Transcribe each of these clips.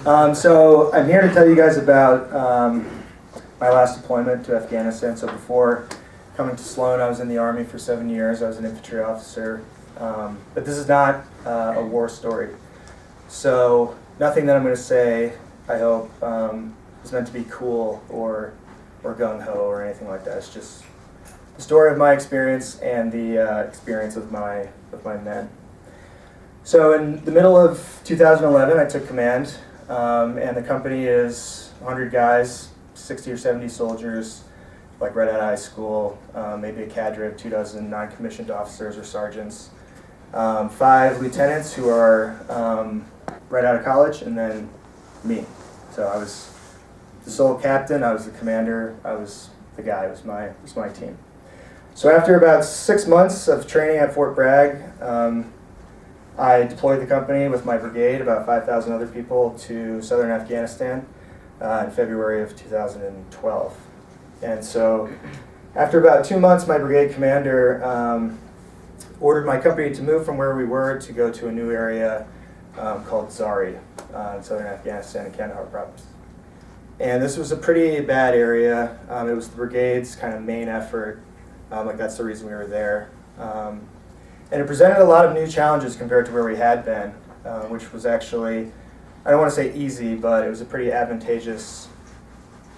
So I'm here to tell you guys about my last deployment to Afghanistan. So before coming to Sloan, I was in the Army for 7 years. I was an infantry officer. But this is not a war story. So nothing that I'm going to say, I hope, is meant to be cool or gung-ho or anything like that. It's just the story of my experience and the experience of my men. So in the middle of 2011, I took command, and the company is 100 guys, 60 or 70 soldiers, like right out of high school, maybe a cadre of 24 non-commissioned officers or sergeants, 5 lieutenants who are right out of college, and then me. So I was the sole captain, I was the commander, I was the guy, it was my team. So after about 6 months of training at Fort Bragg, I deployed the company with my brigade, about 5,000 other people, to southern Afghanistan in February of 2012. And so after about 2 months, my brigade commander ordered my company to move from where we were to go to a new area called Zari in southern Afghanistan in Kandahar province. And this was a pretty bad area. It was the brigade's kind of main effort. Like that's the reason we were there. And it presented a lot of new challenges compared to where we had been, which was actually, I don't want to say easy, but it was a pretty advantageous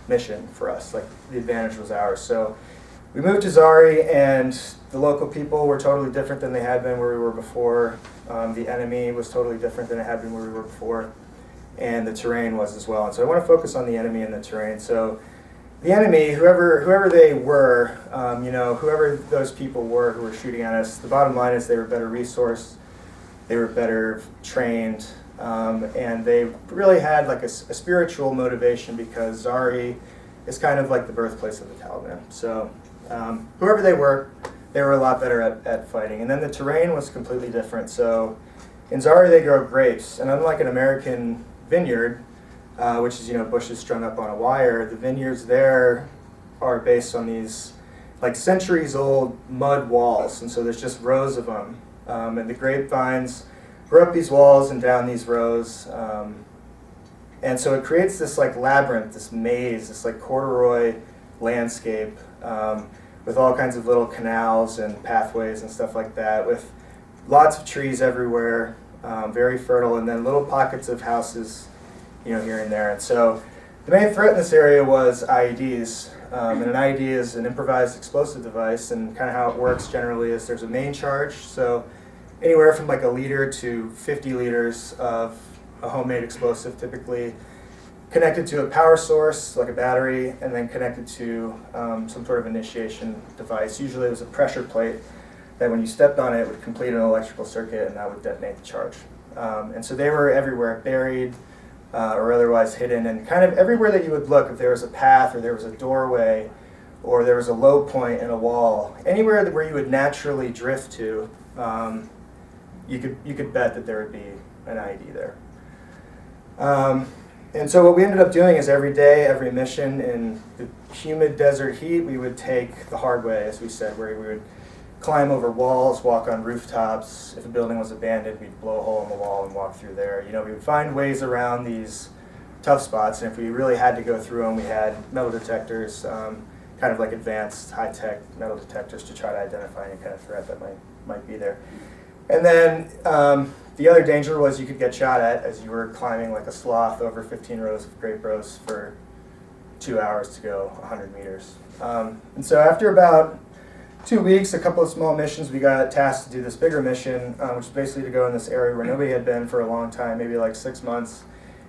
mission for us. Like the advantage was ours. So we moved to Zari, and the local people were totally different than they had been where we were before. The enemy was totally different than it had been where we were before, and the terrain was as well. And so I want to focus on the enemy and the terrain. So the enemy, whoever they were, whoever those people were who were shooting at us, the bottom line is they were better resourced, they were better trained, and they really had like a spiritual motivation, because Zari is kind of like the birthplace of the Taliban. So whoever they were a lot better at fighting. And then the terrain was completely different. So in Zari they grow grapes, and unlike an American vineyard, which is bushes strung up on a wire, the vineyards there are based on these like centuries-old mud walls, and so there's just rows of them. And the grapevines grow up these walls and down these rows, and so it creates this like labyrinth, this maze, this like corduroy landscape with all kinds of little canals and pathways and stuff like that, with lots of trees everywhere, very fertile, and then little pockets of houses here and there. And so the main threat in this area was IEDs. And an IED is an improvised explosive device, and kind of how it works generally is there's a main charge, so anywhere from like a liter to 50 liters of a homemade explosive, typically connected to a power source, like a battery, and then connected to some sort of initiation device. Usually it was a pressure plate that when you stepped on it would complete an electrical circuit, and that would detonate the charge. And so they were everywhere, buried, or otherwise hidden, and kind of everywhere that you would look, if there was a path or there was a doorway or there was a low point in a wall, anywhere where you would naturally drift to, you could bet that there would be an IED there. And so what we ended up doing is every day, every mission in the humid desert heat, we would take the hard way, as we said, where we would climb over walls, walk on rooftops. If a building was abandoned, we'd blow a hole in the wall and walk through there. We would find ways around these tough spots, and if we really had to go through them, we had metal detectors, kind of like advanced high-tech metal detectors, to try to identify any kind of threat that might be there. And then the other danger was you could get shot at as you were climbing like a sloth over 15 rows of grape rows for 2 hours to go 100 meters. And so after about 2 weeks, a couple of small missions, we got tasked to do this bigger mission, which is basically to go in this area where nobody had been for a long time, maybe like 6 months,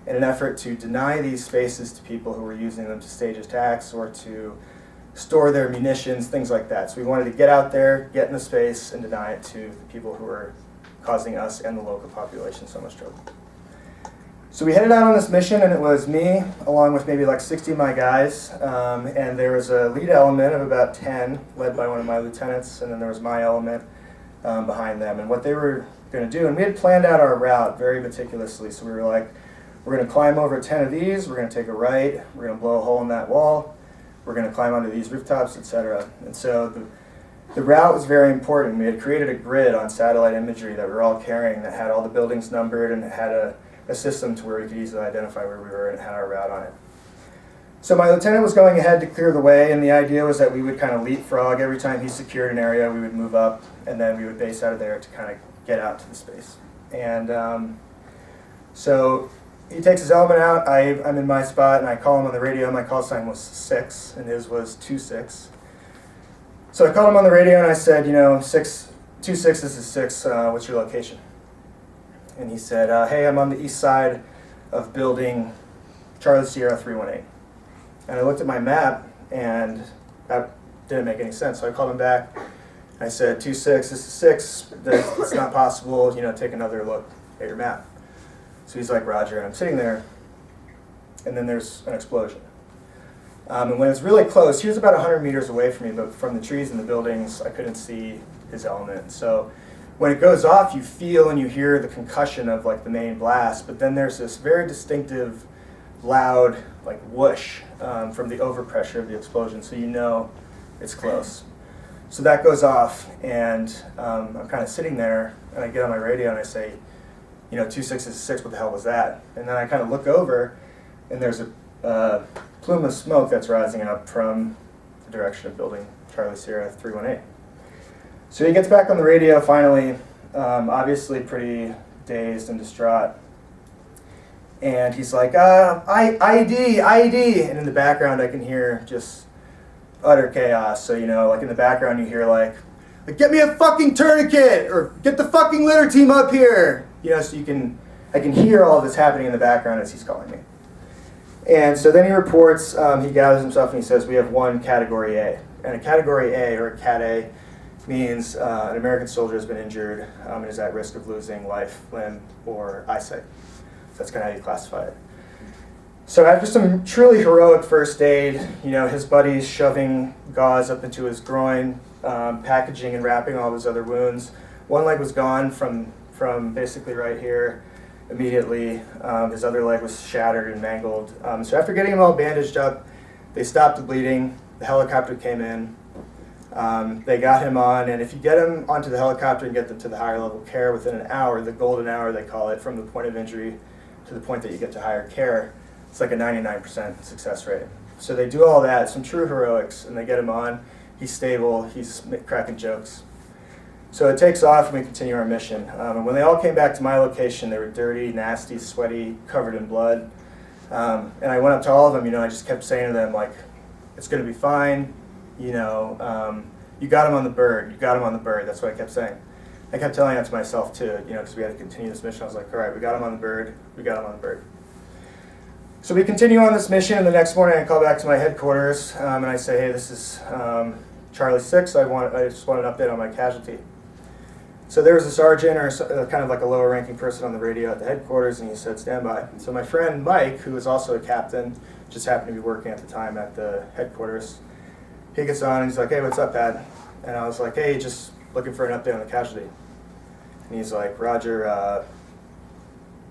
in an effort to deny these spaces to people who were using them to stage attacks or to store their munitions, things like that. So we wanted to get out there, get in the space, and deny it to the people who were causing us and the local population so much trouble. So we headed out on this mission, and it was me, along with maybe like 60 of my guys, and there was a lead element of about 10, led by one of my lieutenants, and then there was my element behind them. And what they were going to do, and we had planned out our route very meticulously, so we were like, we're going to climb over 10 of these, we're going to take a right, we're going to blow a hole in that wall, we're going to climb onto these rooftops, etc. And so the route was very important. We had created a grid on satellite imagery that we were all carrying that had all the buildings numbered, and it had a a system to where we could easily identify where we were and had our route on it. So my lieutenant was going ahead to clear the way, and the idea was that we would kind of leapfrog. Every time he secured an area, we would move up, and then we would base out of there to kind of get out to the space. And so he takes his element out. I'm in my spot, and I call him on the radio. My call sign was 6, and his was 2-6. So I called him on the radio, and I said, 2-6, this is 6, what's your location? And he said, hey, I'm on the east side of building Charlie Sierra 318. And I looked at my map, and that didn't make any sense. So I called him back. I said, 2-6, this is 6. It's not possible. Take another look at your map. So he's like, Roger. And I'm sitting there, and then there's an explosion. And when it was really close, he was about 100 meters away from me, but from the trees and the buildings, I couldn't see his element. So when it goes off, you feel and you hear the concussion of like the main blast, but then there's this very distinctive, loud like whoosh from the overpressure of the explosion, so you know it's close. So that goes off, and I'm kind of sitting there, and I get on my radio and I say, 2-6 is 6, what the hell was that? And then I kind of look over, and there's a plume of smoke that's rising up from the direction of building Charlie Sierra 318. So he gets back on the radio finally, obviously pretty dazed and distraught. And he's like, IED. And in the background I can hear just utter chaos. So, like in the background you hear like, get me a fucking tourniquet, or get the fucking litter team up here. So I can hear all this happening in the background as he's calling me. And so then he reports, he gathers himself and he says, we have one Category A. And a Category A, or a Cat A, means an American soldier has been injured and is at risk of losing life, limb, or eyesight. So that's kind of how you classify it. So after some truly heroic first aid, his buddies shoving gauze up into his groin, packaging and wrapping all his other wounds. One leg was gone from basically right here immediately. His other leg was shattered and mangled. So after getting him all bandaged up, they stopped the bleeding. The helicopter came in. They got him on, and if you get him onto the helicopter and get them to the higher level care within an hour, the golden hour they call it, from the point of injury to the point that you get to higher care, it's like a 99% success rate. So they do all that, some true heroics, and they get him on. He's stable, he's cracking jokes. So it takes off and we continue our mission. And when they all came back to my location, they were dirty, nasty, sweaty, covered in blood. And I went up to all of them, I just kept saying to them, like, it's going to be fine, you got him on the bird, that's what I kept saying. I kept telling that to myself too, because we had to continue this mission. I was like, all right, we got him on the bird. So we continue on this mission, and the next morning I call back to my headquarters, and I say, hey, this is Charlie 6, I just want an update on my casualty. So there was a sergeant, or kind of like a lower ranking person on the radio at the headquarters, and he said, stand by. So my friend Mike, who was also a captain, just happened to be working at the time at the headquarters, he gets on and he's like, hey, what's up, Pat? And I was like, hey, just looking for an update on the casualty. And he's like, Roger,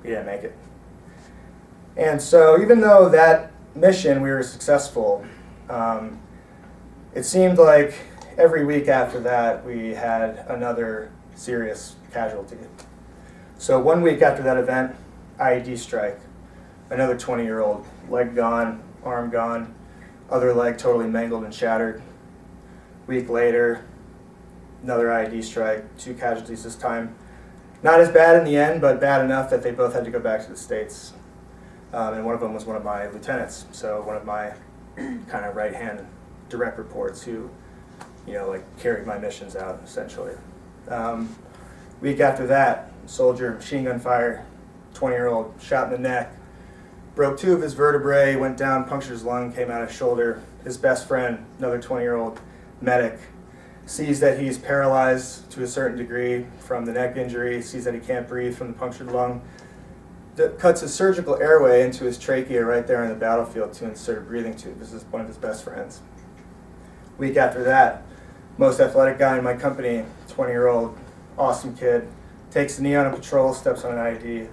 we didn't make it. And so even though that mission we were successful, it seemed like every week after that we had another serious casualty. So 1 week after that event, IED strike, another 20-year-old, leg gone, arm gone, other leg totally mangled and shattered. Week later, another IED strike, 2 casualties this time. Not as bad in the end, but bad enough that they both had to go back to the States. And one of them was one of my lieutenants, so one of my kind of right-hand direct reports who, carried my missions out, essentially. Week after that, soldier, machine gun fire, 20-year-old, shot in the neck, broke 2 of his vertebrae, went down, punctured his lung, came out his shoulder. His best friend, another 20-year-old medic, sees that he's paralyzed to a certain degree from the neck injury, sees that he can't breathe from the punctured lung, cuts his surgical airway into his trachea right there on the battlefield to insert a breathing tube. This is one of his best friends. Week after that, most athletic guy in my company, 20-year-old, awesome kid, takes the knee on a patrol, steps on an IED,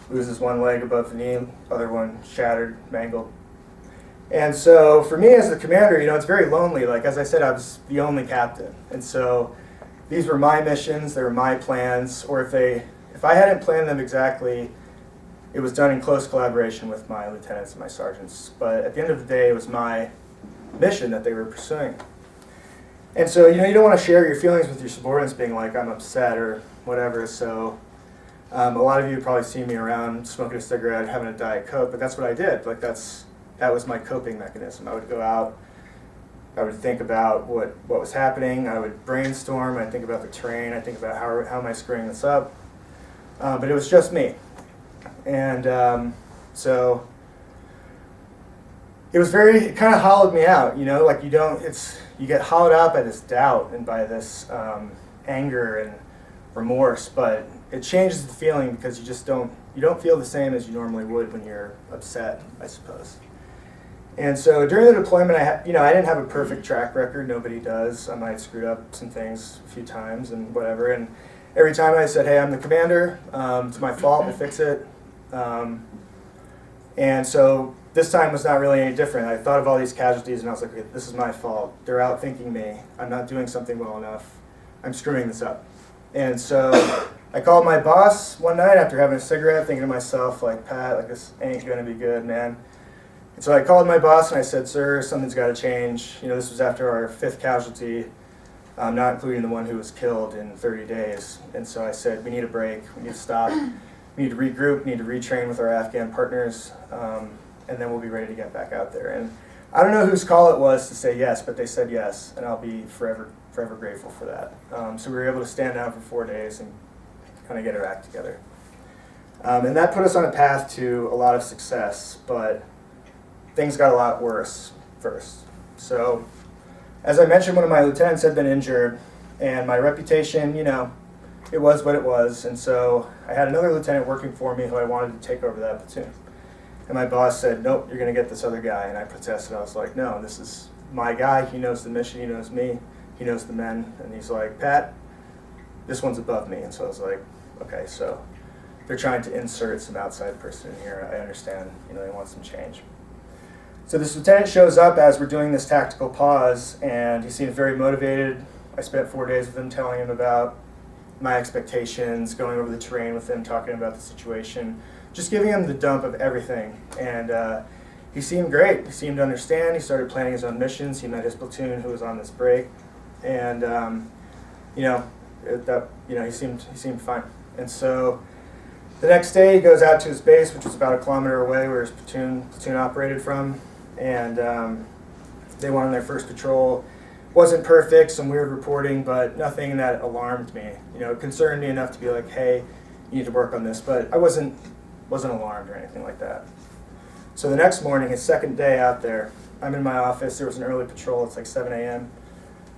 loses 1 leg above the knee, other one shattered, mangled. And so for me as the commander, it's very lonely. Like, as I said, I was the only captain. And so these were my missions, they were my plans, or if I hadn't planned them exactly it was done in close collaboration with my lieutenants and my sergeants. But at the end of the day, it was my mission that they were pursuing. And so, you don't want to share your feelings with your subordinates being like, I'm upset or whatever. So a lot of you probably see me around smoking a cigarette, having a Diet Coke, but that's what I did. Like that was my coping mechanism. I would go out, I would think about what was happening, I would brainstorm, I'd think about the terrain, I'd think about how am I screwing this up. But it was just me. And so it kind of hollowed me out, like you get hollowed out by this doubt and by this anger and remorse, but it changes the feeling because you don't feel the same as you normally would when you're upset, I suppose. And so during the deployment, I didn't have a perfect track record. Nobody does. I might have screwed up some things a few times and whatever. And every time I said, hey, I'm the commander. It's my fault. We'll fix it. And so this time was not really any different. I thought of all these casualties and I was like, okay, this is my fault. They're outthinking me. I'm not doing something well enough. I'm screwing this up. And so I called my boss one night after having a cigarette, thinking to myself, like, Pat, like this ain't going to be good, man. And so I called my boss and I said, sir, something's got to change. This was after our 5th casualty, not including the one who was killed in 30 days. And so I said, we need a break. We need to stop. We need to regroup. We need to retrain with our Afghan partners. And then we'll be ready to get back out there. And I don't know whose call it was to say yes, but they said yes. And I'll be forever grateful for that. So we were able to stand down for 4 days and kind of get our act together. And that put us on a path to a lot of success, but things got a lot worse first. So, as I mentioned, one of my lieutenants had been injured, and my reputation, it was what it was. And so I had another lieutenant working for me who I wanted to take over that platoon. And my boss said, nope, you're going to get this other guy. And I protested. I was like, no, this is my guy. He knows the mission. He knows me. He knows the men. And he's like, Pat, this one's above me. And so I was like, okay, so they're trying to insert some outside person in here. I understand, they want some change. So this lieutenant shows up as we're doing this tactical pause, and he seems very motivated. I spent 4 days with him telling him about my expectations, going over the terrain with him, talking about the situation, just giving him the dump of everything. And he seemed great. He seemed to understand. He started planning his own missions. He met his platoon who was on this break. And, he seemed fine. And so the next day he goes out to his base, which was about a kilometer away where his platoon operated from. And they went on their first patrol. Wasn't perfect, some weird reporting, but nothing that alarmed me. It concerned me enough to be like, hey, you need to work on this. But I wasn't alarmed or anything like that. So the next morning, his second day out there, I'm in my office. There was an early patrol. It's like 7 a.m.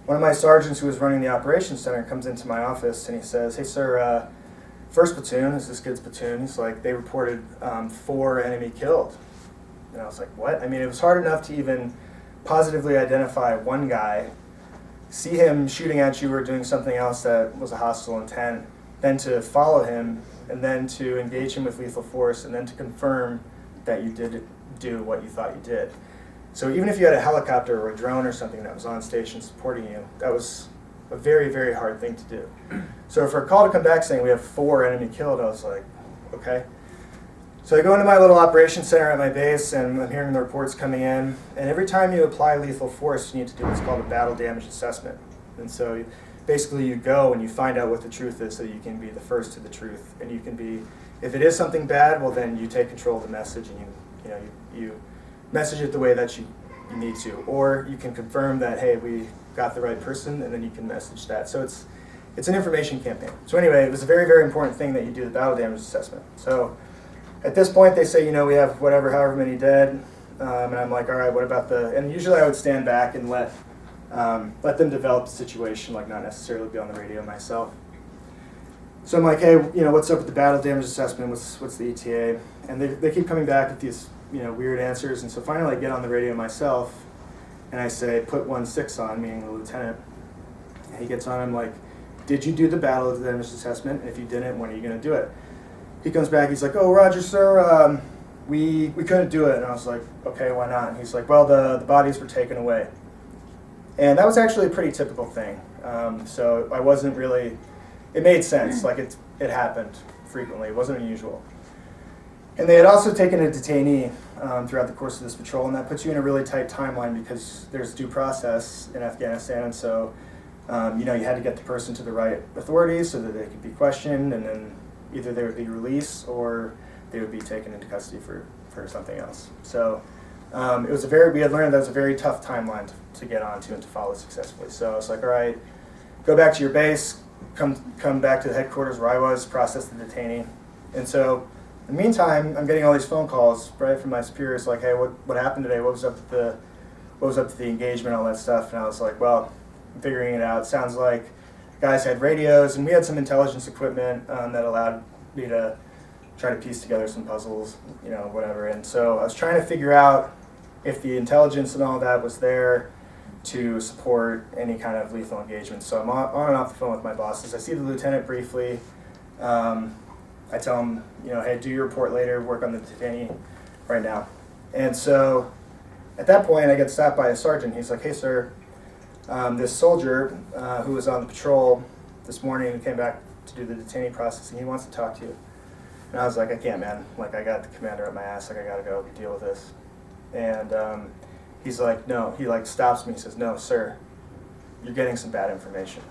One of my sergeants who was running the operations center comes into my office and he says, hey, sir, first platoon, this kid's platoon. He's like, they reported 4 enemy killed. And I was like, what? I mean, it was hard enough to even positively identify one guy, see him shooting at you or doing something else that was a hostile intent, then to follow him, and then to engage him with lethal force, and then to confirm that you did do what you thought you did. So even if you had a helicopter or a drone or something that was on station supporting you, that was a very, very hard thing to do. So for a call to come back saying we have 4 enemy killed, I was like, okay. So I go into my little operations center at my base, and I'm hearing the reports coming in. And every time you apply lethal force, you need to do what's called a battle damage assessment. And so basically you go and you find out what the truth is so you can be the first to the truth. And you can be, if it is something bad, well then you take control of the message and you message it the way that you need to. Or you can confirm that, hey, we got the right person, and then you can message that. So it's an information campaign. So anyway, it was a very, very important thing that you do the battle damage assessment. So at this point, they say, we have however many dead, and I'm like, all right, what about and usually I would stand back and let them develop the situation, like not necessarily be on the radio myself. So I'm like, hey, what's up with the battle damage assessment? What's the ETA? And they keep coming back with these, weird answers, and so finally I get on the radio myself, and I say, put 1-6 on, meaning the lieutenant. And he gets on, I'm like, did you do the battle damage assessment? And if you didn't, when are you going to do it? He comes back, he's like, oh, Roger, sir, we couldn't do it. And I was like, okay, why not? And he's like, well, the bodies were taken away. And that was actually a pretty typical thing. So I wasn't really, it made sense. Like it happened frequently. It wasn't unusual. And they had also taken a detainee throughout the course of this patrol, and that puts you in a really tight timeline because there's due process in Afghanistan, and so you had to get the person to the right authorities so that they could be questioned, and then either they would be released or they would be taken into custody for something else. So it was we had learned that was a very tough timeline to get onto and to follow successfully. So I was like, all right, go back to your base, come back to the headquarters where I was, process the detainee. And so in the meantime, I'm getting all these phone calls right from my superiors, like, hey, what happened today? What was up to the engagement, all that stuff? And I was like, well, I'm figuring it out. It sounds like guys had radios, and we had some intelligence equipment that allowed me to try to piece together some puzzles, whatever. And so I was trying to figure out if the intelligence and all that was there to support any kind of lethal engagement. So I'm on and off the phone with my bosses. I see the lieutenant briefly. I tell him, hey, do your report later, work on the detainee right now. And so at that point, I get stopped by a sergeant. He's like, hey, sir, this soldier who was on the patrol this morning and came back to do the detainee processing, he wants to talk to you. And I was like, I can't, man. Like, I got the commander up my ass. Like, I got to go deal with this. And he's like, no. He, stops me. He says, no, sir, you're getting some bad information.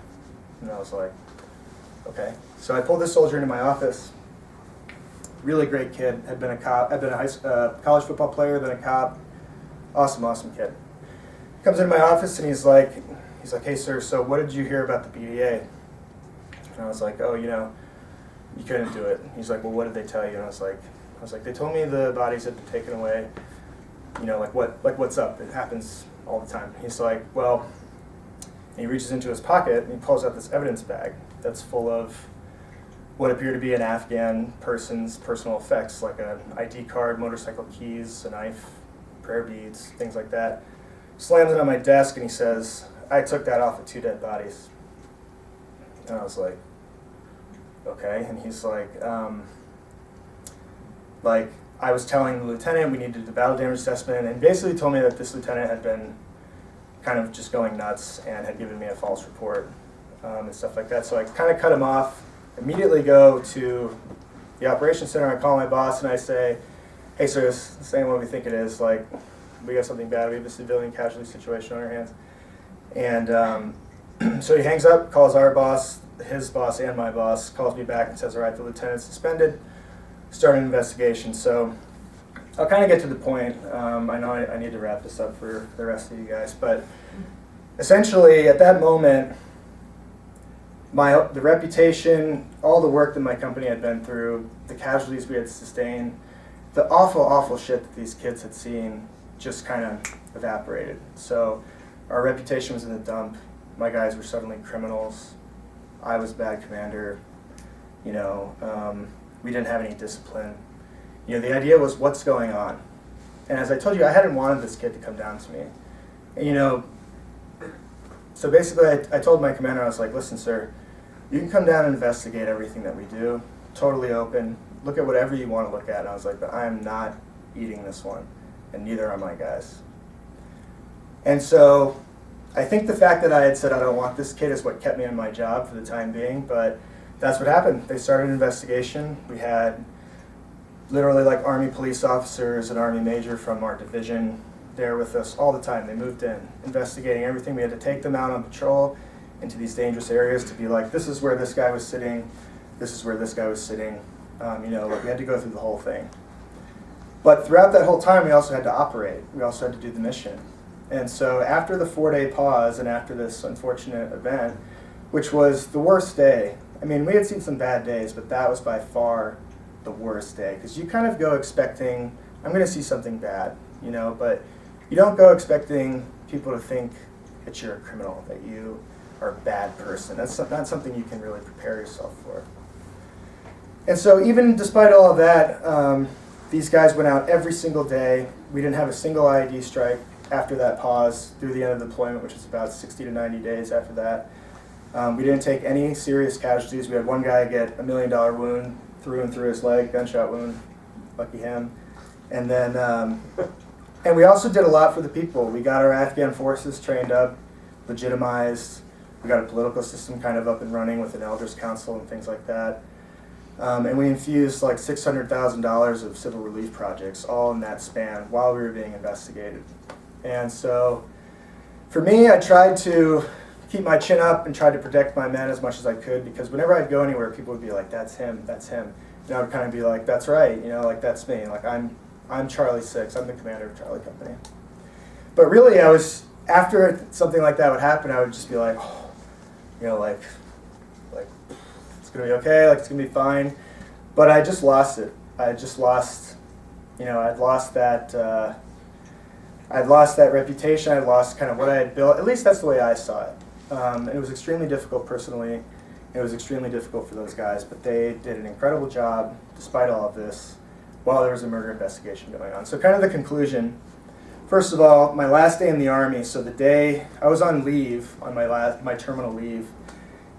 And I was like, okay. So I pulled this soldier into my office. Really great kid. Had been a cop. Had been a college football player, then a cop. Awesome kid. Comes into my office and he's like, hey, sir, so what did you hear about the BDA? And I was like, oh, you couldn't do it. He's like, well, what did they tell you? And I was like, they told me the bodies had been taken away. What's up? It happens all the time. He's like, well, and he reaches into his pocket and he pulls out this evidence bag that's full of what appear to be an Afghan person's personal effects, like an ID card, motorcycle keys, a knife, prayer beads, things like that. Slams it on my desk and he says, I took that off of 2 dead bodies. And I was like, okay. And he's like, I was telling the lieutenant we needed the battle damage assessment, and basically told me that this lieutenant had been kind of just going nuts and had given me a false report and stuff like that. So I kind of cut him off, immediately go to the operations center. I call my boss and I say, hey, sir, this ain't what we think it is. Like, we got something bad. We have a civilian casualty situation on our hands. And so he hangs up, calls our boss, his boss and my boss, calls me back and says, all right, the lieutenant's suspended, start an investigation. So I'll kind of get to the point. I know I need to wrap this up for the rest of you guys, but essentially at that moment, the reputation, all the work that my company had been through, the casualties we had sustained, the awful shit that these kids had seen just kind of evaporated. So our reputation was in the dump. My guys were suddenly criminals. I was a bad commander. We didn't have any discipline. The idea was, what's going on? And as I told you, I hadn't wanted this kid to come down to me. And, so basically I told my commander, I was like, listen, sir, you can come down and investigate everything that we do, totally open, look at whatever you want to look at. And I was like, but I am not eating this one, and neither are my guys. And so I think the fact that I had said I don't want this kid is what kept me in my job for the time being, but that's what happened. They started an investigation. We had literally Army police officers, an Army major from our division there with us all the time. They moved in, investigating everything. We had to take them out on patrol into these dangerous areas to be like, this is where this guy was sitting, this is where this guy was sitting. We had to go through the whole thing. But throughout that whole time, we also had to operate. We also had to do the mission. And so after the 4-day pause and after this unfortunate event, which was the worst day, we had seen some bad days, but that was by far the worst day. Because you kind of go expecting, I'm going to see something bad, but you don't go expecting people to think that you're a criminal, that you are a bad person. That's not something you can really prepare yourself for. And so even despite all of that, these guys went out every single day. We didn't have a single IED strike after that pause through the end of the deployment, which is about 60 to 90 days after that. We didn't take any serious casualties. We had one guy get $1 million wound through and through his leg, gunshot wound, lucky him. And then, and we also did a lot for the people. We got our Afghan forces trained up, legitimized. We got a political system kind of up and running with an elders council and things like that. And we infused like $600,000 of civil relief projects all in that span while we were being investigated. And so for me, I tried to keep my chin up and tried to protect my men as much as I could, because whenever I'd go anywhere, people would be like, that's him, that's him. And I would kind of be like, that's right, you know, like that's me. Like I'm Charlie 6, I'm the commander of Charlie Company. But really I was, after something like that would happen, I would just be like, oh, you know, like it's gonna be okay, like it's gonna be fine. But I just lost it. I just lost, you know, I'd lost that reputation. I'd lost kind of what I had built. At least that's the way I saw it. And it was extremely difficult personally. It was extremely difficult for those guys, but they did an incredible job despite all of this while there was a murder investigation going on. So kind of the conclusion, first of all, my last day in the Army, so the day I was on leave, on my terminal leave,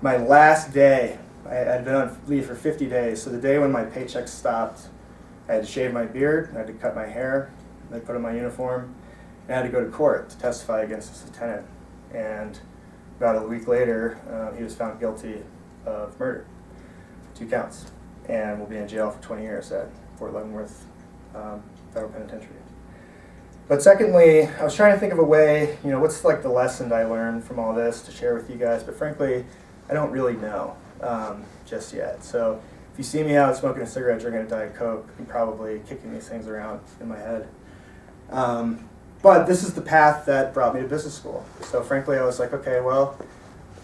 my last day, I had been on leave for 50 days, so the day when my paycheck stopped, I had to shave my beard, I had to cut my hair, I put on my uniform, and I had to go to court to testify against this lieutenant. And about a week later, he was found guilty of murder, 2 counts, and will be in jail for 20 years at Fort Leavenworth Federal Penitentiary. But secondly, I was trying to think of a way, you know, what's like the lesson I learned from all this to share with you guys, but frankly, I don't really know just yet. So if you see me out smoking a cigarette, drinking a Diet Coke, I'm probably kicking these things around in my head. But this is the path that brought me to business school. So frankly, I was like, okay, well,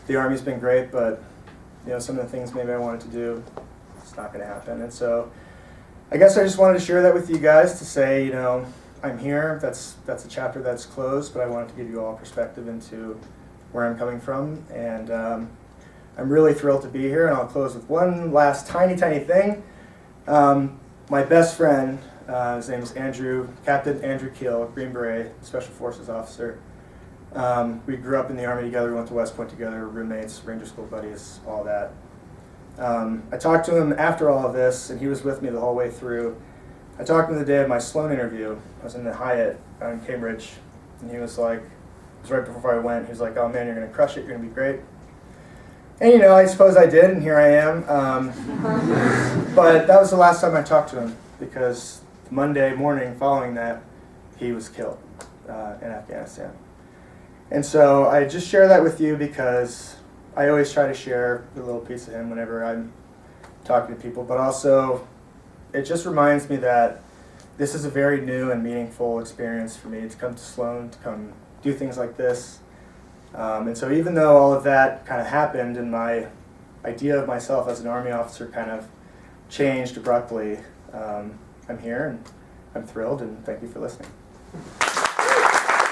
the Army's been great, but you know, some of the things maybe I wanted to do, it's not going to happen. And so I guess I just wanted to share that with you guys to say, you know, I'm here. That's a chapter that's closed, but I wanted to give you all perspective into where I'm coming from. And I'm really thrilled to be here. And I'll close with one last tiny thing. My best friend, his name is Captain Andrew Keel, Green Beret, Special Forces officer. We grew up in the Army together, we went to West Point together, roommates, Ranger School buddies, all that. I talked to him after all of this, and he was with me the whole way through. I talked to him the day of my Sloan interview. I was in the Hyatt out in Cambridge, and he was like, it was right before I went, he was like, oh man, you're going to crush it, you're going to be great. And you know, I suppose I did, and here I am. But that was the last time I talked to him, because Monday morning following that, he was killed in Afghanistan. And so I just share that with you because I always try to share a little piece of him whenever I'm talking to people, but also it just reminds me that this is a very new and meaningful experience for me to come to Sloan, to come do things like this. And so even though all of that kind of happened and my idea of myself as an Army officer kind of changed abruptly, I'm here and I'm thrilled, and thank you for listening.